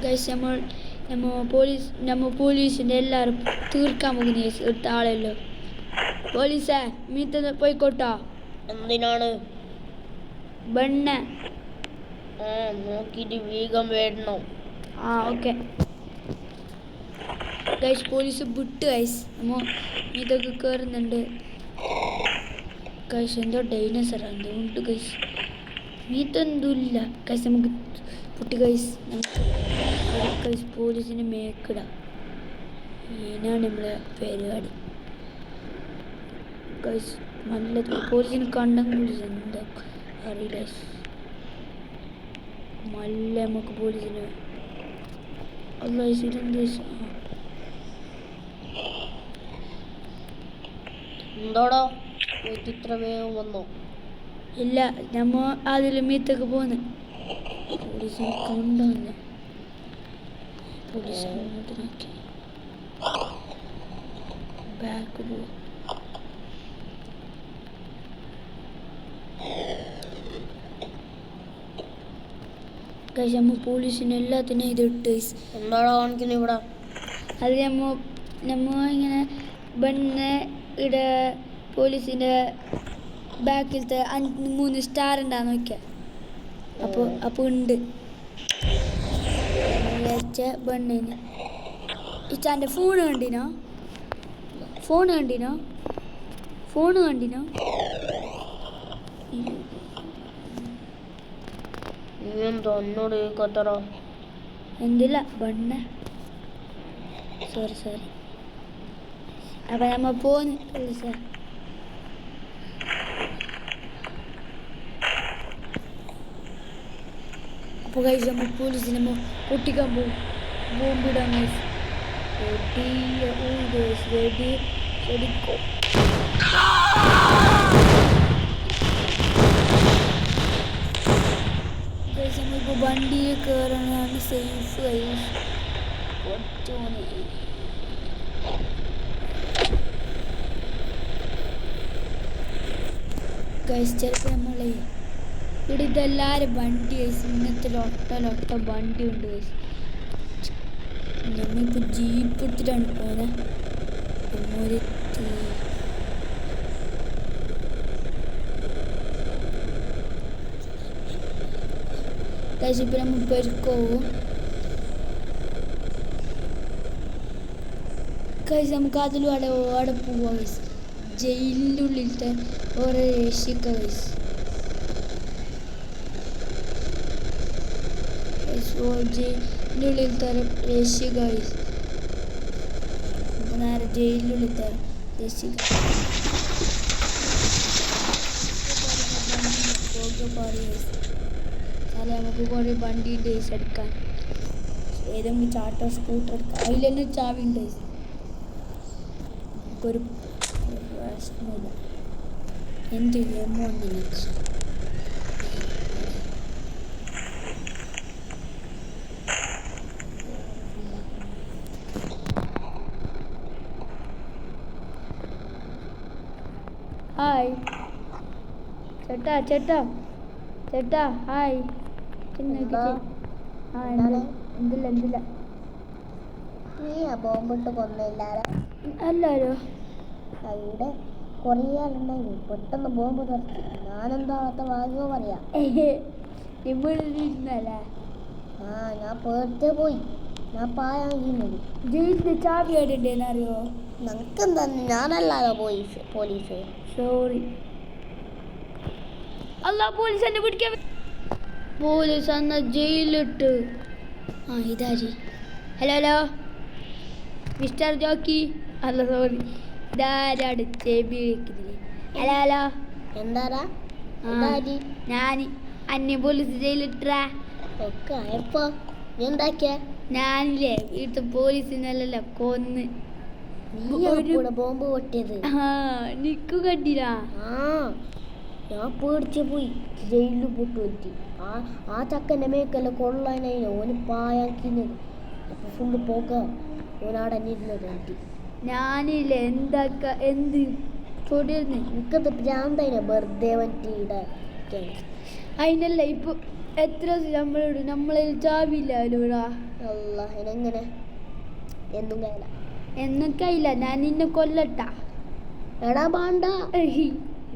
Guys നമ്മ പോലീസിൻ്റെ എല്ലാവരും തീർക്കാൻ പോകുന്ന ഗൈസ് എടുത്ത ആളല്ലോ. പോലീസേ മീത്ത പോയിക്കോട്ടോ. എന്തിനാണ്? ബണ്ണ നോക്കിയിട്ട് വേഗം വേണം. Okay guys. പോലീസ് വിട്ട് ഗൈസ്. നമ്മ ഇതൊക്കെ കയറുന്നുണ്ട് ഗൈസ്. എന്തോ ഡൈനസർ എന്തോ ഉണ്ട് ഗൈസ്. മീത്തൊന്നുമില്ല ഗൈസ്. നമുക്ക് പൊട്ടി ഗൈസ്. ഗൈസ് പോലീസിന് മേക്കിടാം. ഇതിനാണ് നമ്മളെ പരിപാടി ഗൈസ്. നല്ല പോലീസിന് കണ്ടും പോലീസ് എന്താ അറിയില്ല ഗൈസ്. നല്ല നമുക്ക് പോലീസിന് എന്തോടോ ഇത്ര വേഗം വന്നോ? ഇല്ല, നമ്മ അതിൽ മീത്തൊക്കെ പോന്ന് പോലീസിനെ കൊണ്ടുവന്ന്. പോലീസ് അങ്ങോട്ട് നോക്കി ബാക്ക് പോവാ. നമ്മ പോലീസിന് എല്ലാത്തിനും ഇതിട്ട്. എന്താണോ കാണിക്കുന്നത് ഇവിടെ? അത് നമ്മ ഇങ്ങനെ ബണ്ണ് ഇവിടെ പോലീസിൻ്റെ ബാക്കിലത്തെ 3 സ്റ്റാർ ഉണ്ടാന്ന് നോക്കിയാൽ അപ്പോൾ ഉണ്ട് വെച്ച ബണ്ണിന്. ഇച്ചാൻ്റെ ഫോൺ കണ്ടിനോ? എന്തോ എന്നോട് കത്തറ എന്തില്ല ബണ്ണ. സോറി. അപ്പം നമ്മ പോന്ന് സാർ. അപ്പോൾ കഴിച്ച് നമ്മൾ പോലീസിനെ പൊട്ടിക്കാൻ പോകും. ബോംബിടാൻ റെഡിക്കോ. നമ്മളിപ്പോൾ വണ്ടിയിൽ കയറാനാണ് സേഫ് ഗൈസ്. ഗൈസ് ചിലപ്പോൾ നമ്മളെ ഇവിടെ ഇതെല്ലാവരും വണ്ടി ഗൈസ്. ഇന്നത്തെ ലൊട്ട വണ്ടി ഉണ്ട് ഗൈസ്. നമ്മളിപ്പോൾ ജീപ്പ് എടുത്തിട്ടാണ് പോകുന്നത്. ഗൈസ് ഇപ്പം നമ്മൾ പെരുക്കോവും ഗൈസ്. നമുക്ക് അതിലും അവിടെ പോവാം ഗൈസ്. ജയിലിൻ്റെ ഉള്ളിലത്തെ ഓരോ രക്ഷിക്ക ഗൈസ്. ജയിലിൻ്റെ ഉള്ളിലത്തെ രക്ഷിക്ക ഗൈസ്. നമുക്ക് നേരെ ജയിലിൻ്റെ ഉള്ളിലത്തെ രക്ഷിക്ക. നമുക്ക് കുറേ വണ്ടിയുണ്ട് ഗൈസ് എടുക്കാൻ. ഏതെങ്കിലും ചാട്ടോ സ്കൂട്ടർ എടുക്കാം. അതിൽ തന്നെ ചാവി ഉണ്ട് ഗൈസ്. നമുക്കൊരു പ്രശ്നമില്ല. എന്ത് എമൗണ്ട് ഹായ് ചേട്ടാ ഹായ്. എന്തില്ല ബോംബിട്ട് കൊന്നില്ലാരോ? അല്ലാരോ ഇവിടെ കുറേ ആളുണ്ടായിരുന്നു. പെട്ടെന്ന് ബോംബ് തെറിച്ചു. ഞാനെന്താ വാങ്ങുമോ പറയാ. ഇവിടെല്ലേ? ഞാൻ പേടിച്ചേ പോയി. ഞാൻ പായാങ്ങിരുന്നത്. ജയിലിന്റെ ചാവി ആയിട്ടുണ്ടേന്നറിയോ? നമുക്കെന്താ, ഞാനല്ലാലോ പോലീസ്. സോറി. അല്ല പോലീസ് എന്നെ പിടിക്കാൻ. പോലീസ് അന്ന് ജയിലിലിട്ട്. ഇതാരി. Hello mister Jockey. അല്ല സോറി, ഇതാരാണ് ചെവി വെക്കുന്നില്ലേ? ഹലോ എന്താടാ? ഞാൻ അന്നെ പോലീസ് ജയിലിട്ടാ. ഒക്കെ എപ്പോ എന്താക്കിയ? ഞാനില്ലേ വീട്ടിൽ പോലീസിനല്ലല്ലോ കൊന്ന്. ബോംബ് പൊട്ടിയത് നിക്കു കണ്ടില്ല? ഞാൻ പേടിച്ചു പോയി. ജയിലിൽ പൊട്ടു പറ്റി. ആ ചക്കൻ്റെ മേക്കല്ല കൊള്ളാനായി ഓന് പായാക്കുന്നത്. അപ്പൊ ഫുള്ള് പോക്ക ഓനാടെ ഇരുന്നത് എനിക്ക്. ഞാനില്ലേ എന്ത് പൊടിയെന്ന് എനിക്കത് ഭ്രാന്തായിന വെറുതെ വന്നിട്ട്. അതിനല്ല ഇപ്പൊ എത്ര നമ്മളോട് നമ്മളിൽ ചാവില്ലാലോ ഇവിടെ. അല്ല എങ്ങനെ എന്നും കയ്യില എന്നൊക്കെ ഇല്ല, ഞാൻ നിന്നെ കൊല്ലട്ടാ. എടാ ബാണ്ട,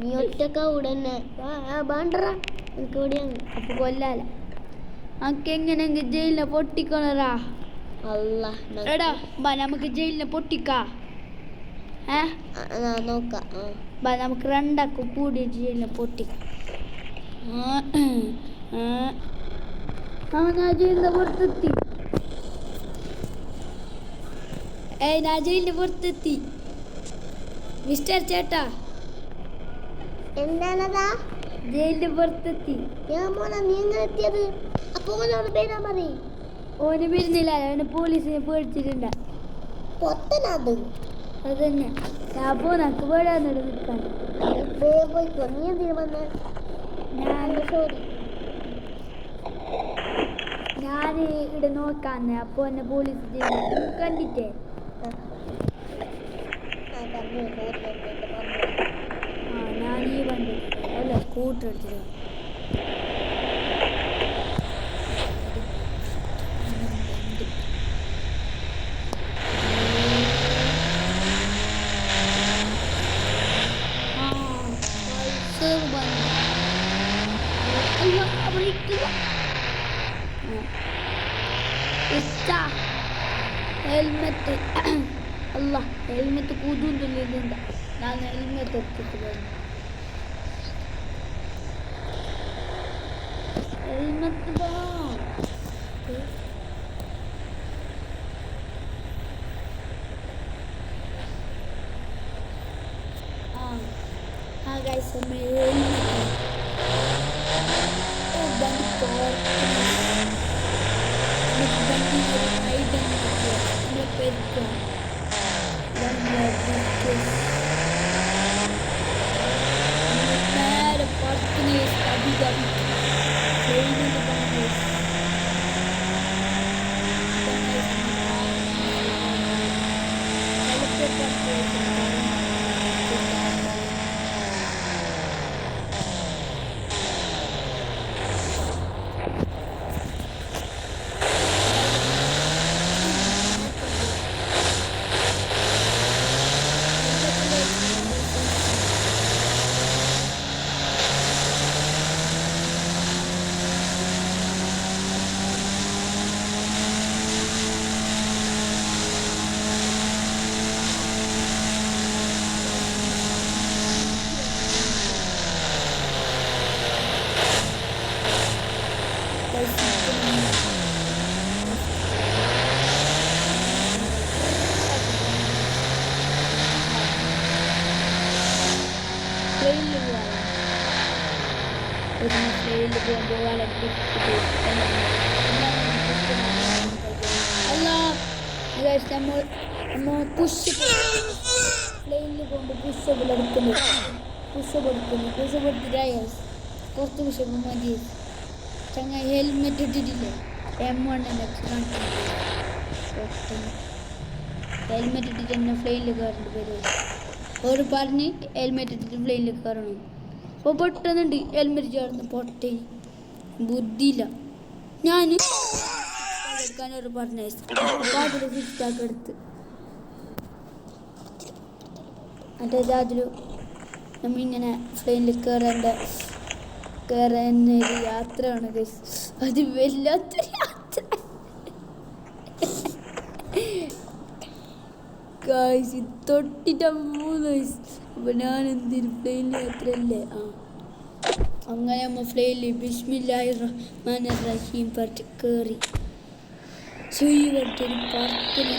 നീ ഒറ്റക്ക ഉടനെ ബാണ്ടറ എനിക്ക് എവിടെയാണ്. അപ്പൊ കൊല്ലാല അനക്ക് എങ്ങനെയെങ്കിൽ ജയിലിനെ പൊട്ടിക്കണറാ. അല്ല എടാ ബാ നമുക്ക് ജയിലിനെ പൊട്ടിക്കാ. നോക്കാം. ബാ നമുക്ക് രണ്ടാക്കും കൂടി ജയിലിനെ പൊട്ടിക്കാം. ഞാൻ ജയിലിന്റെ പുറത്തെത്തി. ഞാൻ ജയിലിന്റെ പുറത്തെത്തി മിസ്റ്റർ ചേട്ടാ. എന്താണതാ? ജയിലിന്റെ പുറത്തെത്തി. നീ എങ്ങനെ എത്തിയത്? അപ്പൊ ഓനോട് പേരാ മതി. ഓന് വരുന്നില്ല, അവന് പോലീസിനെ പേടിച്ചിട്ടുണ്ട. പൊത്തനത് അതന്നെ ഞാൻ പോക്ക് പേടാന്നോട് നിൽക്കാൻ. പോയിക്കോ. നീ എന്തിനു വന്നേ? ഞാൻ ഇവിടെ നോക്കാന്ന്. അപ്പൊ എന്നെ പോലീസ് കണ്ടിട്ടേ ഞാൻ ഈ വണ്ടി അല്ല സ്കൂട്ടർ എടുത്തിട്ട് ഹെൽമെറ്റ്. അല്ല ഹെൽമെറ്റ് കൂതുന്നില്ല. ഞാൻ ഹെൽമെറ്റ് എടുത്തിട്ട് ഹെൽമെറ്റ് guys, കുറച്ച് പുഷപ്പ് മതി. ചങ്ങായി ഹെൽമെറ്റ് ഇട്ടിട്ടില്ലേ? M1 ഹെൽമെറ്റ് ഇട്ടിട്ട് തന്നെ ഫ്ലൈനിൽ കയറേണ്ടി വരും. ഒരു പറഞ്ഞ് ഹെൽമെറ്റ് ഇട്ടിട്ട് ഫ്ലൈനിൽ കയറണം. അപ്പോൾ പെട്ടെന്നുണ്ട് ഹെൽമെറ്റ് ചേർന്ന് പൊട്ടേ ബുദ്ധിയില്ല. ഞാൻ എടുക്കാനൊരു പറഞ്ഞ പാട്ടിൽ ഫിറ്റാക്കി എടുത്ത് മറ്റേ അതിൽ നമ്മിങ്ങനെ ഫ്ലൈനിൽ കയറാനൊരു യാത്രയാണ് ഗൈസ്. അത് വല്ലാത്തൊരു യാത്ര ഗൈസ്. തൊട്ടിട്ട് 3 വയസ്സ്. അപ്പോൾ ഞാൻ എന്തിനും ഫ്ലൈനിൽ യാത്രയല്ലേ. അങ്ങനെ നമ്മൾ ഫ്ലൈനിൽ ബിസ്മില്ലാഹിർ റഹ്മാനിർ റഹീം പറഞ്ഞിട്ട് കയറി ചെയ്തൊരു പറത്തിന്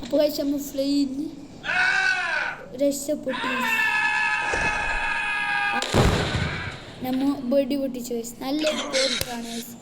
അപ്പോൾ നമ്മൾ ഫ്ലൈന് രക്ഷപ്പെട്ടു. നമ്മ വെടി പൊട്ടിച്ചു ഗൈസ്. നല്ലൊരു പോസ്റ്ററാണ് ഗൈസ്.